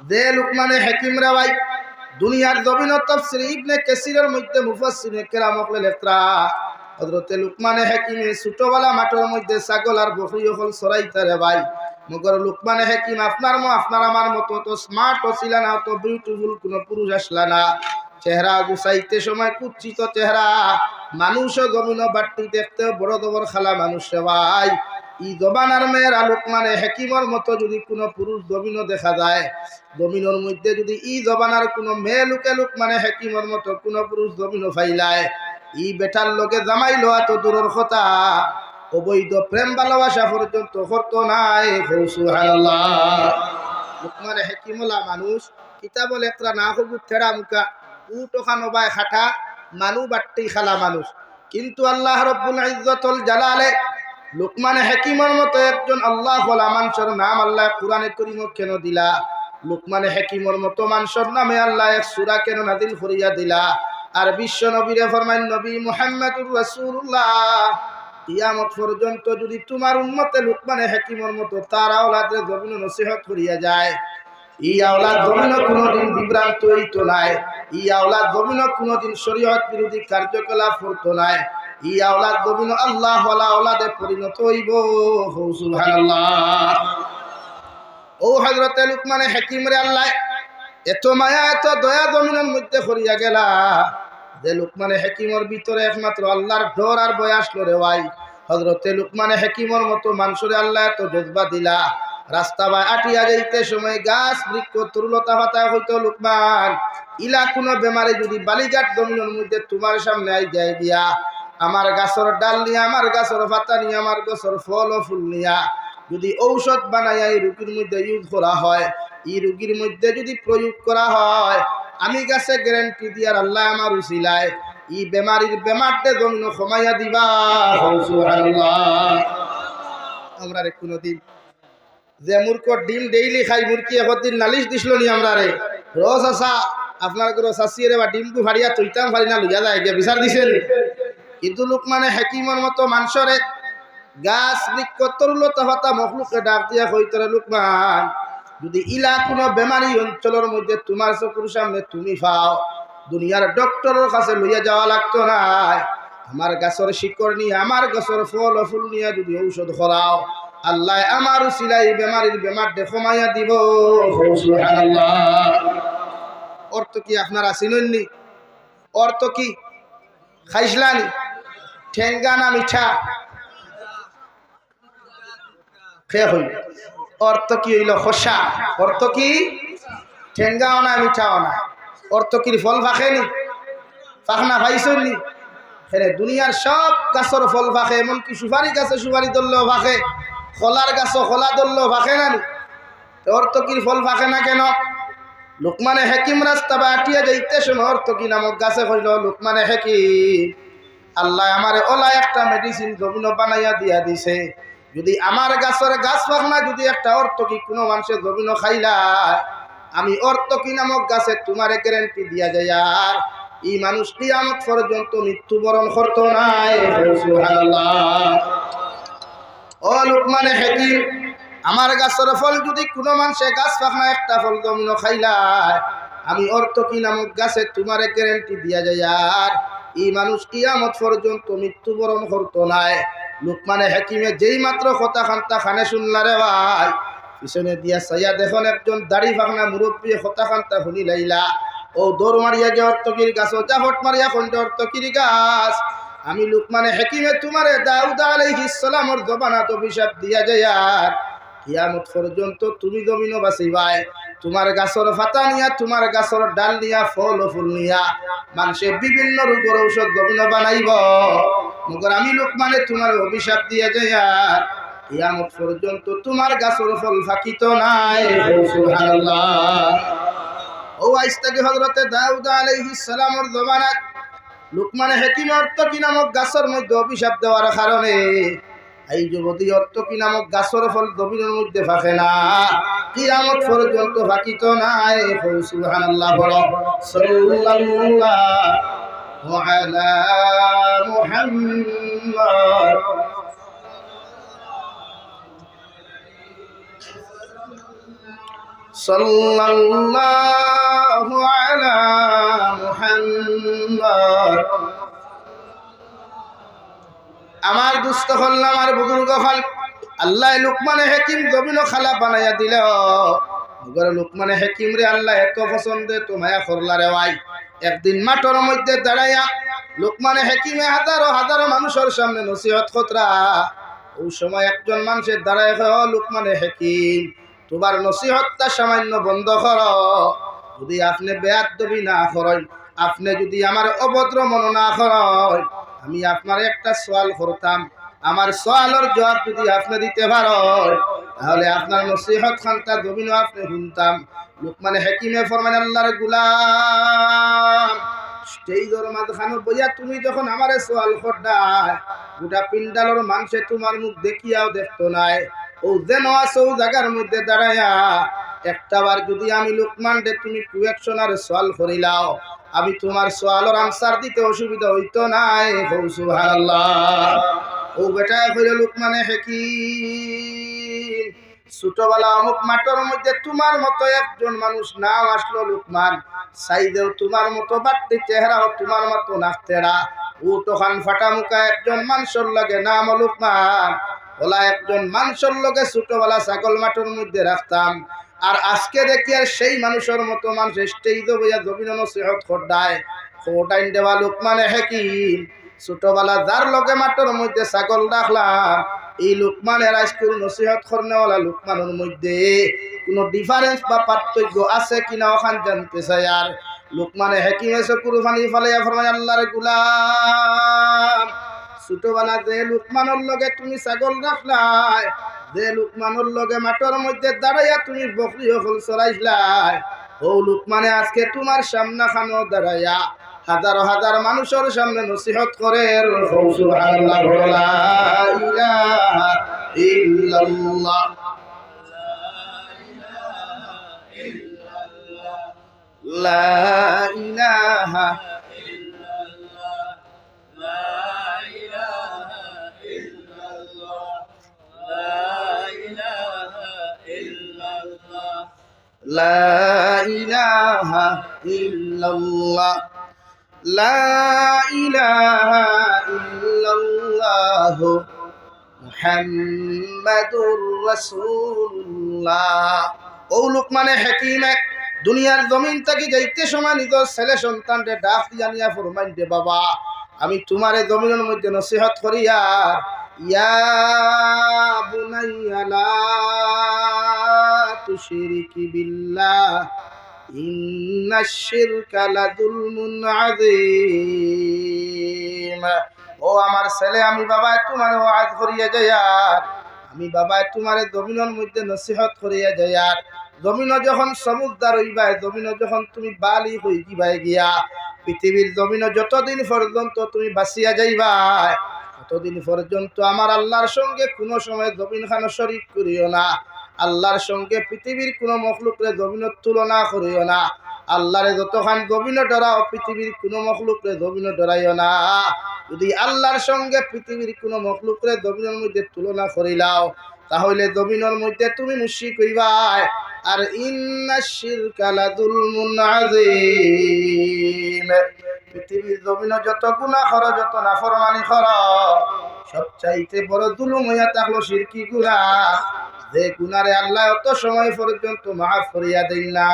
যে লুকমানে হাকিম রে ভাই দুনিয়ার জমিন তাফসীর ইবনে কাসিরের মধ্যে মুফাসসিরে কেরাম হলে লেখরা হযরতে লুকমানে হাকিমে ছোটবেলা মাঠের মধ্যে ছাগল আর বকরি হল চরাইতে রে ভাই মগর লুকমানে হাকিম আপনার আমার মতো তো স্মার্ট ছিল না, তো বিউটিফুল কোন পুরুষ আসলা না। চেহারা গুছাইতে সময় কুচ্ছিত চেহারা, মানুষও জমিন বাট্টি দেখতে বড় দবর খালা মানুষ রে ভাই। ই জবানার মেয়েরা লুকমানে হাকিমর মতো যদি কোনো পুরুষ জমিন দেখা যায়, জমিনের মধ্যে যদি ই জবানার কোনো মেয়ে লুকে লুকমানে হাকিমর মতো কোনো পুরুষ জমিন ফাইলায়, ই বেটার লোকে জামাই লোয়া তো দূরের কথা, অবৈধ প্রেম ভালোবাসা পর্যন্ত করতো নাই। সুবহানাল্লাহ। লুকমানে হাকিমলা মানুষ কিতাব লেখরা না হবু থেড়া মুখা উটোখানো বাই খাটা মানু বাট্টি খালা মানুষ, কিন্তু আল্লাহ রব্বুল ইজ্জতুল জালালে লুকমানে হাকিমের মতো একজন আল্লাহ ওয়ালা মানুষের নাম আল্লাহ কুরআনে কারীমে কেন দিলা? লুকমানে হাকিমের মতো মানুষের নামে আল্লাহ এক সূরা কেন নাযিল করিয়া দিলা? আর বিশ্ব নবীরে ফরমান নবী মুহাম্মদুর রাসূলুল্লাহ কিয়ামত পর্যন্ত যদি তোমার উম্মতে লুকমানে হাকিমের মতো তার আওলাদের জমিন নসিহত করিয়া যায়, ই আওলাদ জমিন কোনদিন বিভ্রান্ত হইতো নাই, ই আওলাদ জমিন কোনদিন শরীয়ত বিরোধী কার্যকলাপ করতো নাই, ই আওলাদ জমিন আল্লাহ ওয়ালা আওলাদে পরিণত হইব। সুবহানাল্লাহ। ও হযরতে লুকমানে হাকিম রে আল্লাহ এত মায়া এত দয়া জমিনের মধ্যে করিয়া গেলা যে লুকমানে হাকিমের ভিতরে একমাত্র আল্লাহর ডর আর ভয় আসলো রে ভাই। হযরতে লুকমানে হাকিমের মতো মানুষরে আল্লাহ এত জজবা দিলা, রাস্তা বা আটিয়া যাইতে সময় গাছ বৃক্ষ তরুলতা পাতা হইতো লুকমান ইলা কোনো বেমারে যদি বালিঘাট জমিনের মধ্যে তোমার সামনে আই যায় দিয়া, আমার গাছের ডাল নিয়া, আমার গাছের পাতা নিয়া, আমার গাছের ফল ও ফুল নিয়া যদি ঔষধ বানাইয়া এই রোগীর মধ্যে ইউজ করা হয়, এই রোগীর মধ্যে যদি প্রয়োগ করা হয়, আমি গাছে গ্যারান্টি দিয়ার আল্লাহ আমার উসিলায় ই বেমারির বেমারতে জমিন কমাইয়া দিবা। সুবহানাল্লাহ। আমরা রে কোনদিন যে মূর্খ ডিম ডেইলি খাই মুরকি একদিন নালিশ দিছিল নি আমরা রে রোজ আসা আপনার ঘরে শাসিয়ে রে বা ডিমকু ফাড়িয়া তুইতাম ফারি না লইয়া যায় গিয়া বিচার দিছে। কিন্তু লুকমানে হাকিমের মতো মানুষরে গাছ বৃক্ষ তরুলতা পাতা মখলুককে ডাক দিয়া কইতরে লুকমান যদি ইলা কোনো বেমারি অঞ্চলের মধ্যে তোমার চকুর সামনে তুমি পাও, দুনিয়ার ডক্টরের কাছে লইয়া যাওয়া লাগতো না, আমার গাছের শিকড় নিয়ে, আমার গাছের ফল ও ফুল নিয়ে যদি ঔষধ করাও, আল্লাহ আমার উসিলাই বেমারির বেমার দেখমাইয়া দিব। সুবহানাল্লাহ। অর্থ কি আপনারা চিনেননি? অর্থ কি খাইসলানি? ঠেঙ্গা না মিঠা? খেয়ে হইল। অর্থ কি হইল? খোসা। অর্থ কি? ঠেঙ্গাও না মিঠাও না। অর্থ কি ফল ফাঁকেনি? ফাঁকনা ভাইছনি? হ্যাঁ, দুনিয়ার সব গাছের ফল ফাঁকে, এমনকি সুপারি গাছে সুপারি ধরলেও ফাঁকে, কলার গাছও কলা ধরলেও ফাঁকে না নি? অর্থ কি ফল ফাঁকে না কেন? লুকমানে হাকিম রাস্তা বা আটিয়া যাইতে সময় অর্থ কি নামক গাছে কইল লুকমানে হাকিম আল্লাহ আমার ওলা একটা মেডিসিন জমিন বানাইয়া দিয়া দিছে, যদি আমার গাছের গাছ ফাঁকনা যদি একটা অর্থ কি কোনো মানুষের জমিন খাইলা, আমি অর্থ কি নামক গাছে তোমার গ্যারান্টি দিয়া যায় আর এই মানুষ কিয়ামত পর্যন্ত মৃত্যুবরণ করতো নাই। সুবহানাল্লাহ। ও লুকমানে হাকিম আমার গাছের ফল যদি কোনো মানুষে গাছ ফাঁকনা একটা ফল জমিন খাইলায়, আমি অর্থ কি নামক গাছে তোমার গ্যারান্টি দিয়া যায় আর এই মানুষ কিয়ামত পর্যন্ত মৃত্যুবরণ করতো নাই। লুকমানে হাকিমে যেই মাত্র কথা খান্তা খানে শুনলা রে ভাই, পিছনে দিয়া সাইয়া দেখুন একজন দাড়ি ফাঁকনা মুরব্বী কথা খান্তা শুনি লাইলা, ও দৌড় মারিয়া গে অর্থকির গাছ, ও জাফট মারিয়া খন্ড অর্থকির গাছ, আমি লুকমানে হাকিমে তোমারে দাউদ আলাইহিস সালামের জবানাত অভিশাপ দিয়া যায় আর কিয়ামত পর্যন্ত তুমি জমিন বাঁচিবাই, তোমার গাছের পাতা নিয়া, তোমার গাছের ডাল নিয়া, ফল ও ফুল নিয়া মানুষে বিভিন্ন রোগের ঔষধ জমিন বানাইব, মগর আমি লুকমানে তোমার অভিশাপ দিয়া যায় আর কিয়ামত পর্যন্ত তোমার গাছের ফল ফাঁকিত নাই। সুবহানাল্লাহ। ও আইস্তাকে হযরতে দাউদ আলাইহিস সালামের জমানাত লুকমানে হাকিম অর্থ কি নামক গাছের মধ্যে অভিশাপ দেওয়ার কারণে এই যুবতী অর্থ কি নামক গাছের ফল জমিনের মধ্যে ফাঁকে না, কিয়ামত পর্যন্ত ফাঁকিত নাই। সুবহানাল্লাহ। বড় সাল্লাল্লাহু আলা মুহাম্মদ। সাল্লাল্লাহু আলা মুহাম্মদ। আমার দুস্থ হল, আমার বুজুর্গ হল, আল্লাহ লুকমানে হাকিম জমিন খালা বানাইয়া দিল। লুকমানে হাকিম রে আল্লাহ এত পছন্দে তো মায়া করলা রে ভাই। একদিন মাঠের মধ্যে দাঁড়াইয়া লুকমানে হাকিমে হাজারো হাজারো মানুষের সামনে নসিহত খতরা। ওই সময় একজন মানুষের দাঁড়ায় লুকমানে হাকিম, তোমার নসিহতটা সামান্য বন্ধ করো। যদি আপনি বেয়াদবি না করেন, আপনি যদি আমার অভদ্র মন না করেন, আমি আপনার একটা সওয়াল করতাম। আমার সওয়ালের জবাব যদি আপনি দিতে পারেন, তাহলে আপনার নসিহত খানটা জমিনও আপনি শুনতাম। লুকমানে হাকিমে ফরমান, আল্লাহর গোলাম, স্টেজের মাঝখানে বইয়া তুমি যখন আমারে সওয়াল করডাই, গোটা পিন্ডালের মানুষে তোমার মুখ দেখিয়াও দেখতো নাই। ও যেন আছো জায়গার মধ্যে দাঁড়াইয়া একটাবার যদি আমি লুকমান দে তুমি কুয়েকশনার সওয়াল করিলাও, আমি তোমার সওয়ালের আনসার দিতে অসুবিধা হইতো নাই। সুবহানাল্লাহ। ও বেটা কইল লুকমানে হাকিম, ছোটবেলা অমুক মাঠের মধ্যে তোমার মতো একজন মানুষ নাম আসলো লুকমান, সাইদেও তোমার মতো বাড়তি চেহারাও তোমার মতো নাচতেরা, ও তখন ফাটা মুখা একজন মানুষের লাগে নাম লুকমান, ওলা একজন মানুষের লগে ছোটবেলা ছাগল মাঠের মধ্যে রাখতাম। আর আজকে দেখি আর সেই মানুষের মতো মানুষ স্টেজে বইয়া জমিন নসিহত করদায়। খোটাইন দেওয়া লুকমানে হাকিম, ছোটবেলা যার লগে মাঠের মধ্যে ছাগল রাখলাম, এই লুকমানের আজকুল নসিহত করনেওয়ালা লুকমানের মধ্যে কোনো ডিফারেন্স বা পার্থক্য আছে কিনা ওখান জানতে চাই। আর লুকমানে হাকিম এসে কুরবানি ফালাইয়া ফরমায়, আল্লাহর গোলাম, ছোটবেলা যে লুকমানের লগে তুমি ছাগল রাখলাই, যে লুকমানের লগে মাঠের মধ্যে দাঁড়াইয়া তুমি বকরি হল চড়াইছলাই, ও লুকমানে আজকে তোমার সামনা খানো দাঁড়াইয়া হাজার হাজার মানুষের সামনে নসিহত করে। সুবহানাল্লাহ, লা ইলাহা ইল্লাল্লাহ, লা ইলাহা লা ইলাহা ইল্লাল্লাহ, লা ইলাহা ইল্লাল্লাহ মুহাম্মাদুর রাসূলুল্লাহ। ও লুকমানে হাকিমে দুনিয়ার জমিন থেকে যাইতে সময় নিজের ছেলে সন্তানকে ডাক দিয়া নিয়া ফরমাইন দে, বাবা আমি তোমারে জমিনের মধ্যে নসিহত করিয়া, ইয়া বুনাইয়া লা তুশরিকি বিল্লাহ ইন্নাশ শিরকা লাযুলমুন আযীম। ও আমার ছেলে, আমি বাবা তোমারে ওয়াজ করিয়া যাইয়ার, আমি বাবা তোমারে জমিনের মধ্যে নসিহত করিয়া যাইয়ার, জমিন যখন সমুদ্র হইবাই, জমিন যখন তুমি বালি হই দিবাই গিয়া, পৃথিবীর জমিন যতদিন পর্যন্ত তুমি বাঁচিয়া যাইবাই, ততদিন পর্যন্ত আমার আল্লাহর সঙ্গে কোনো সময় জমিন খানো শরীক করিও না। আল্লাহর সঙ্গে পৃথিবীর কোনো মখলুকরে জমিনের তুলনা করিও না। আল্লাহরে যতখান জমিনে ডরাও, পৃথিবীর কোনো মখলুকরে জমিনে ডরাইও না। যদি আল্লাহর সঙ্গে পৃথিবীর কোনো মখলুকরে জমিনের মধ্যে তুলনা করিলাও, তাহলে জমিনের মধ্যে তুমি মুশরিক হইবাই। আর ইন্নাশ শিরকা লাযুলমুন আযীম, পৃথিবীর জমিনে যত গুনাহ করো, যত নাফরমানি করো, সবচাইতে বড় জুলুম হইয়া থাকলো শিরকি গুনাহ। যে গুনারে আল্লাহ অত সময় পর্যন্ত মাফ করিয়া দেন না,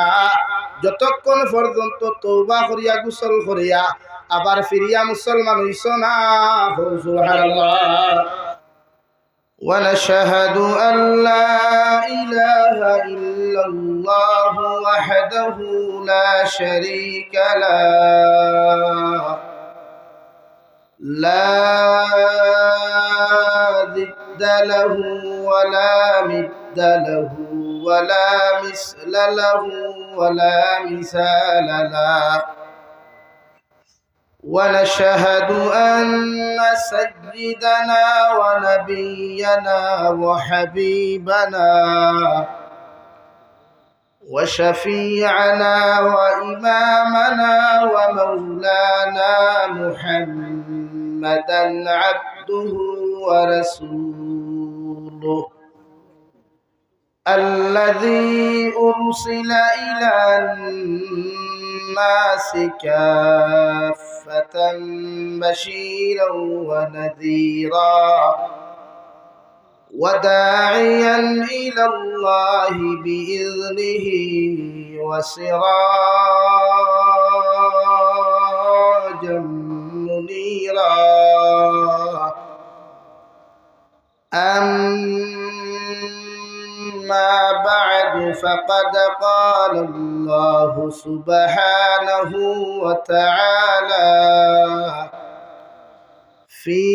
যতক্ষণ পর্যন্ত তওবা করিয়া গোসল করিয়া আবার ফিরিয়া মুসলমান হইছ না। সুবহানাল্লাহ। ونشهد أن لا إله إلا الله وحده لا شريك له، لا ضد له ولا مد له ولا مثل له ولا مثال له. ونشهد أن سيدنا ونبينا وحبيبنا وشفيعنا وإمامنا ومولانا محمدا عبده ورسوله الذي أرسل إلى الناس كافة بشيرا ونذيرا وداعيا إلى الله بإذنه وسراجا منيرا أما بعد فقد قال الله سبحانه وتعالى في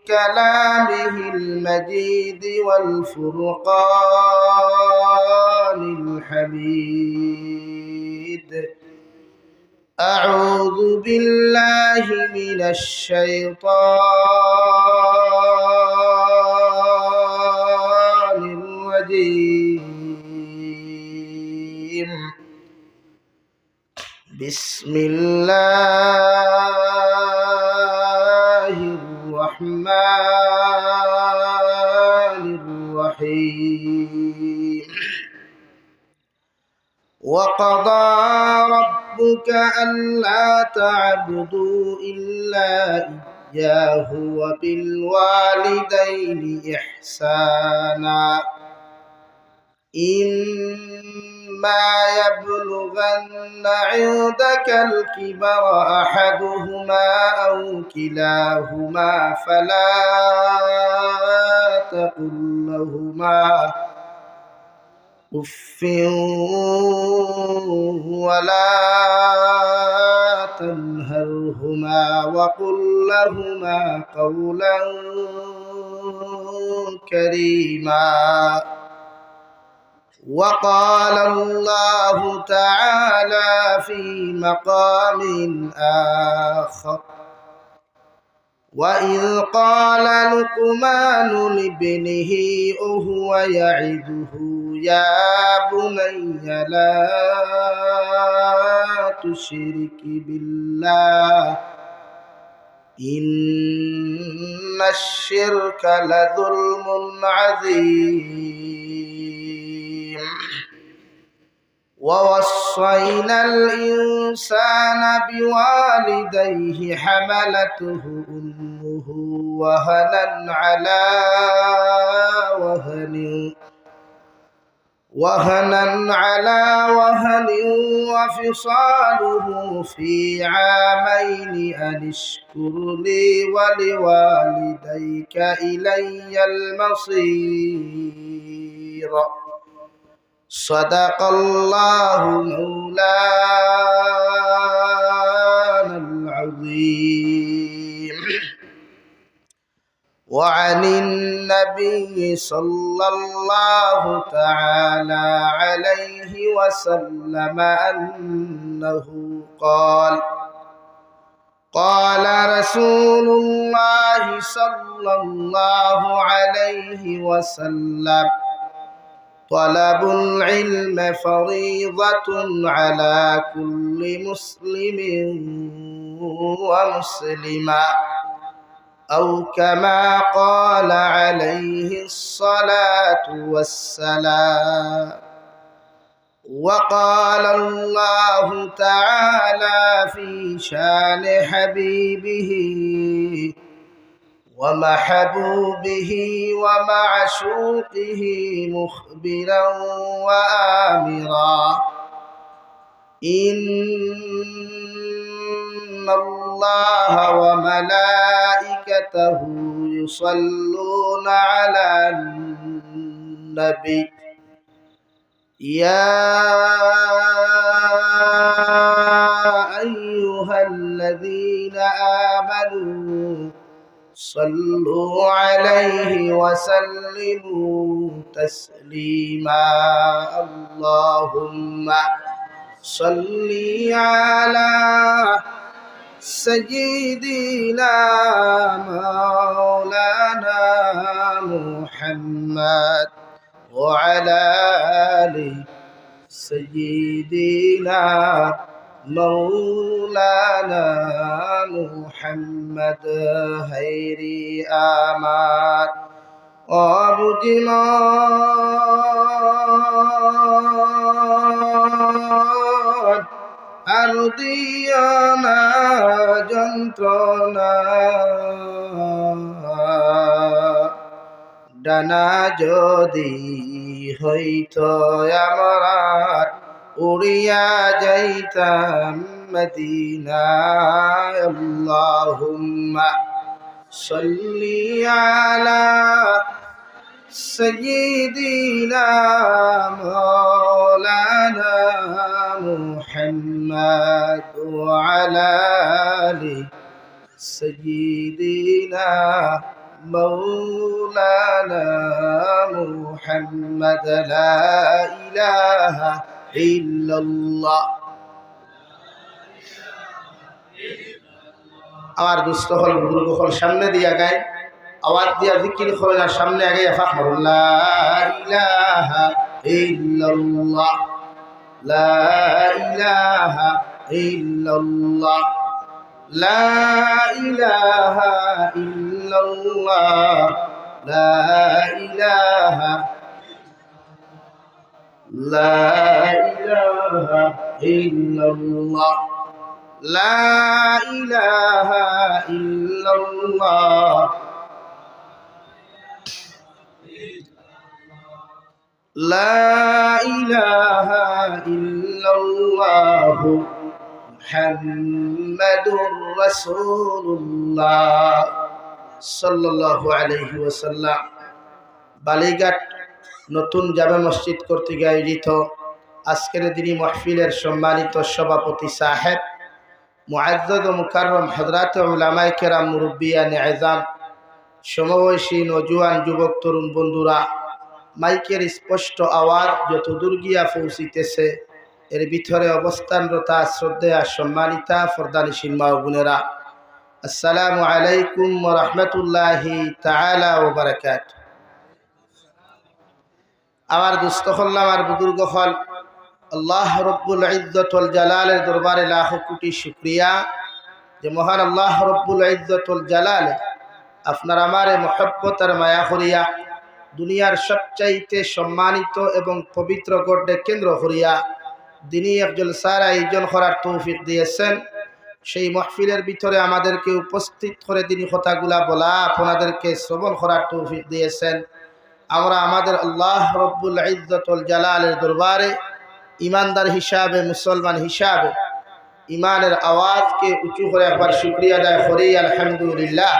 كلامه المجيد والفرقان الحميد أعوذ بالله من الشيطان الرجيم بسم الله الرحمن الرحيم وقضى ربك ألا تعبدوا إلا إياه وبالوالدين إحسانا إما يبلغن عندك الكبر أحدهما أو كلاهما فلا تقل لهما أف ولا تنهرهما وقل لهما قولا كريما وقال الله تعالى في مقام آخر وإذ قال لقمان لابنه وهو يعظه يا بني لا تشرك بالله إن الشرك لظلم عظيم ووصينا الإنسان بوالديه حملته أمه وهنا على وهن وفصاله في عامين أن اشكر لي ولوالديك إلي المصير صدق الله مولانا العظيم وعن النبي صلى الله تعالى عليه وسلم أنه قال قال رسول الله صلى الله عليه وسلم طلب العلم فريضة على كل مسلم ومسلمة أو كما قال عليه الصلاة والسلام وقال الله تعالى في شان حبيبه ومحبوبه ومعشوقه مخبرا وآمرا إن الله وملائكته يصلون على النبي يا أيها الذين آمنوا صلوا عليه وسلموا تسليما اللهم صل على سيدنا مولانا محمد وعلى آل سيدنا مولانا محمد هيري آمات অবুঝিমান আর দিও না যন্ত্রণা ডানা যদি হইতো আমার উড়িয়া যাইতাম মদিনায় আল্লাহুম্মা সাল্লি আলা সাইয়্যিদিনা মাওলানা মুহাম্মদ ওয়া আলা আলি সাইয়্যিদিনা مولانا محمد لا إله إلا الله আমার দুস্থ হল বুজুর্গ হল সামনে দিয়া গায় আওয়াজ দিয়া জিকির করে না সামনে আগে ফাক মারুন লা ইলাহা ইল্লাল্লাহ লা ইলাহা ইল্লাল্লাহ لا إله إلا الله لا إله إلا الله لا إله إلا الله لا إله إلا الله মুহাম্মাদুর রাসূলুল্লাহ সাল্লাল্লাহু আলাইহি ওয়াসাল্লাম। বালিঘাট নতুন জামে মসজিদ কর্তৃক আয়োজিত আজকের দিনী মাহফিলের সম্মানিত সভাপতি সাহেব, মুআজ্জাজ ও মুকাররম হযরত উলামায়ে কেরাম, মুরব্বিয়ানে আযম, সমবয়সী নওজোয়ান যুবক তরুণ বন্ধুরা, মাইকের স্পষ্ট আওয়াজ যতদূর গিয়া পৌঁছিতেছে এর ভিতরে অবস্থানরতা শ্রদ্ধেয়া সম্মানিতা ফরদানিশীল মা ও বোনেরা, আসসালামু আলাইকুম ওয়া রাহমাতুল্লাহি তাআলা ওয়া বারাকাতুহু। আমার দুস্থ হল, আমার বুজুর্গ হল, আল্লাহ রব্বুল ইজ্জত ওয়াল জালালের দরবারে লাখ কোটি শুকরিয়া যে মহান আল্লাহ রব্বুল ইজ্জত ওয়াল জালালে আপনার আমারে মহব্বত আর মায়া করিয়া দুনিয়ার সবচাইতে সম্মানিত এবং পবিত্র গড়ে কেন্দ্র করিয়া দিনী এক জলসার আয়োজন করার তৌফিক দিয়েছেন। সেই মাহফিলের ভিতরে আমাদেরকে উপস্থিত করে দিনী কথাগুলা বলা, আপনাদেরকে শ্রবণ করার তৌফিক দিয়েছেন। আমরা আমাদের আল্লাহ রব্বুল ইজ্জত ওয়াল জালালের দরবারে ইমানদার হিসাবে, মুসলমান হিসাবে ইমানের আওয়াজকে উঁচু করে একবার শুকরিয়া আদায় করি আলহামদুলিল্লাহ।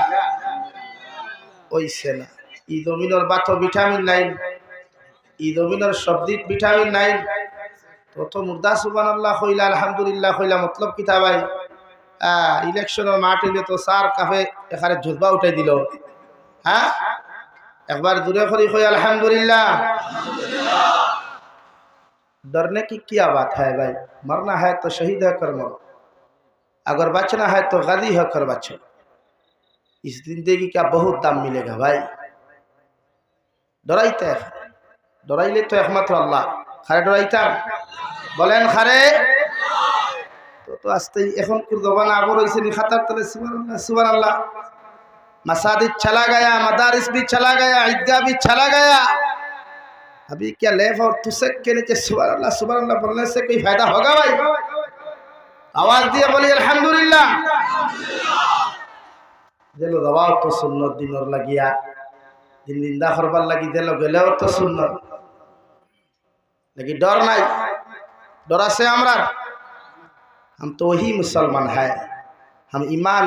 ওইছে না ই জমিনের বাতো ভিটামিন নাই, ই জমিনের শব্দিক ভিটামিন নাই, তত মুর্দা সুবহানাল্লাহ কইলা আলহামদুলিল্লাহ কইলা মতলব কিতা ভাই? ইলেকশনের মাঠ হইলে তো সার কাফে এখানে জুজবা উঠাই দিল। হ্যাঁ, একবার দূরে করি কই আলহামদুলিল্লাহ। डरने की क्या बात है भाई? मरना है तो शहीद होकर मरो, अगर बचना है तो गजी होकर बचो। इस जिंदगी का बहुत दाम मिलेगा भाई। डराइते डराइले तो एकमात्र अल्लाह। खारे डराइताम बोलेन खारे तो आस्ते এখন কুরবান আবর হইছে নি খাতার তলে সুবহানাল্লাহ সুবহানাল্লাহ। मसाजिद चला गया, मदारिस भी चला गया, ईदगाह भी चला गया। अभी क्या लेफ और तुसक के नीचे सुभान अल्लाह बोलने से कोई फायदा होगा भाई? आवाज दिए बोलिए अल्हम्दुलिल्लाह। दिलो दबाव तो सुन्नत दिन और लगिया दिन निंदा करबार लगी दिलो गेले और तो सुन्नत लगी। डर नहीं, डरा से हमरा हम तो वही मुसलमान है। हम ईमान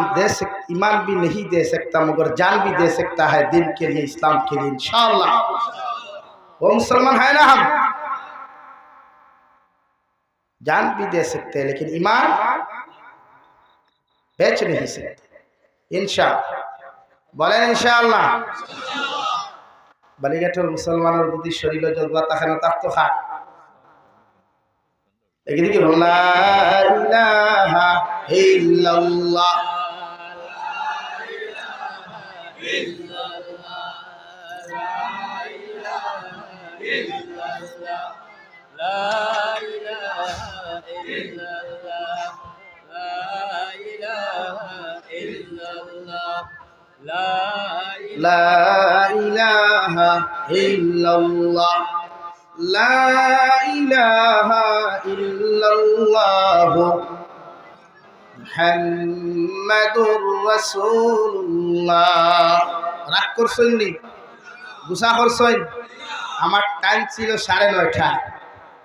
भी नहीं दे सकता मगर जान भी दे सकता है दिन के लिए, इस्लाम के लिए इंशाअल्लाह। वो मुसलमान है ना, हम जान भी दे सकते हैं लेकिन ईमान बेच नहीं सकते इंशाअल्लाह। बोले इंशाअल्लाह। बालिघाटर मुसलमानों যদি শরীর জজবা থাকে না তার তো খায় এদিকে কি লা ইলাহা ইল্লাল্লাহ لا إله ইলাহা ইল্লাল্লাহ লা ইলাহা ইল্লাল্লাহ মুহাম্মাদুর রাসূলুল্লাহ। রাগ করছেন নি? গুসা করছেন? আমার টাইম ছিল 9:30,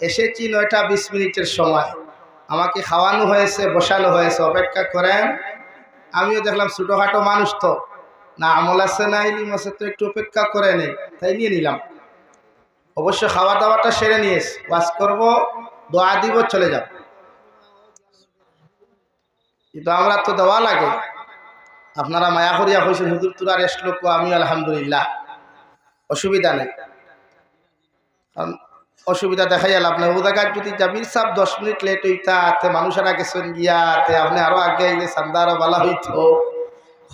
এসেছি 9:20 সময়। আমাকে খাওয়ানো হয়েছে, বসানো হয়েছে, অপেক্ষা করেন। আমিও দেখলাম ছোটোখাটো মানুষ তো, না আমল আছে না ইলিম আছে, তো একটু অপেক্ষা করে নেই, তাই নিয়ে নিলাম। অবশ্য খাওয়া দাওয়াটা সেরে নিয়েছি, ওয়াজ করব, দোয়া দিব, চলে যাব। কিন্তু আমরা তো দেওয়া লাগে, আপনারা মায়া করিয়া হয়েছেন হুজুর তোরা রেস্ট লোক, আমি আলহামদুলিল্লাহ, অসুবিধা নেই। কারণ অসুবিধা দেখাই গেল আপনার ও জায়গায় যদি জাবির সাহেব 10 মিনিট লেট হইতা, মানুষের আগে শোন গিয়া আপনি আরো আগে আইলে চান্দা আরো ভালো হইত,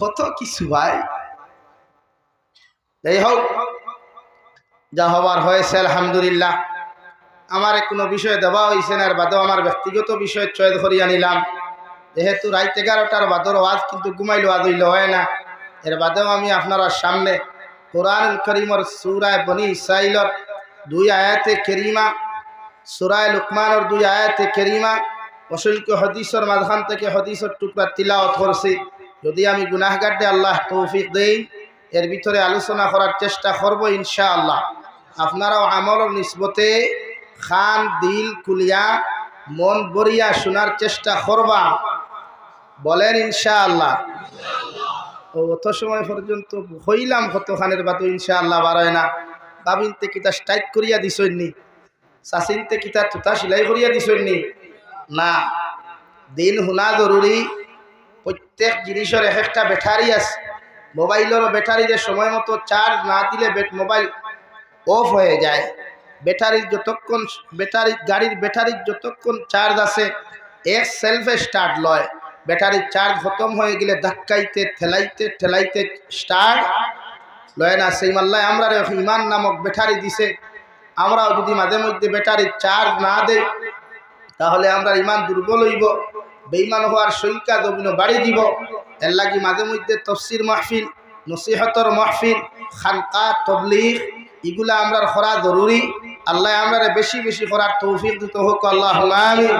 কত কিছু ভাই। যাই হোক, যা হবার হয়েছে আলহামদুলিল্লাহ। আমার কোনো বিষয় দেওয়া হয়েছে না, এর বাদেও আমার ব্যক্তিগত বিষয় চয়েস করিয়া নিলাম। যেহেতু রাত 11টার বাদর ওয়াজ কিন্তু ঘুমাইলে ওয়াজ হইলে হয় না, এর বাদেও আমি আপনার সামনে কোরআনুল কারীমের সূরা বনী ইসরাঈলের 2 আয়াতে কারিমা, সূরা লুকমানের 2 আয়াতে কারিমা, অসংখ্য হাদিসের মাঝখান থেকে হাদিসের টুকরা তিলাওয়াত করছি। যদি আমি গুনাহগার দে আল্লাহ তৌফিক দেই, এর ভিতরে আলোচনা করার চেষ্টা করব ইনশাআল্লাহ। আপনারাও আমলের নিসবতে খান দিল কুলিয়া মন বরিয়া শোনার চেষ্টা করবা, বলেন ইনশাআল্লাহ। অত সময় পর্যন্ত হইলাম কতখানের বাতো ইনশাআল্লাহ বাড়ায় না। বাবিনতে কিতা স্ট্রাইক করিয়া দিছইনি, চাচিনতে কিতা তুতা সিলাই করিয়া দিছইনি না। দিন শুনা জরুরি। প্রত্যেক জিনিসের এক একটা ব্যাটারি আছে। মোবাইলের ব্যাটারিতে সময় মতো চার্জ না দিলে মোবাইল অফ হয়ে যায়। ব্যাটারির যতক্ষণ গাড়ির ব্যাটারির যতক্ষণ চার্জ আছে এক সেলফে স্টার্ট লয়। ব্যাটারির চার্জ খতম হয়ে গেলে ধাক্কাইতে ঠেলাইতে ঠেলাইতে স্টার্ট লয় না। সেই মাল্লায় আমরা ইমান নামক ব্যাটারি দিছে। আমরাও যদি মাঝে মধ্যে ব্যাটারির চার্জ না দেই তাহলে আমরা ইমান দুর্বল হইব, বেঈমান হওয়ার সংখ্যা দবিন বাড়ি দিব। এর লাগি মাঝে মধ্যে তফসির মাহফিল, নসিহতর মাহফিল, খানকা, তবলিগ এগুলা আমরা করা জরুরি। আল্লাহ আমরা বেশি বেশি করার তৌফিক দিতে হোক, আল্লাহুম্মা আমিন।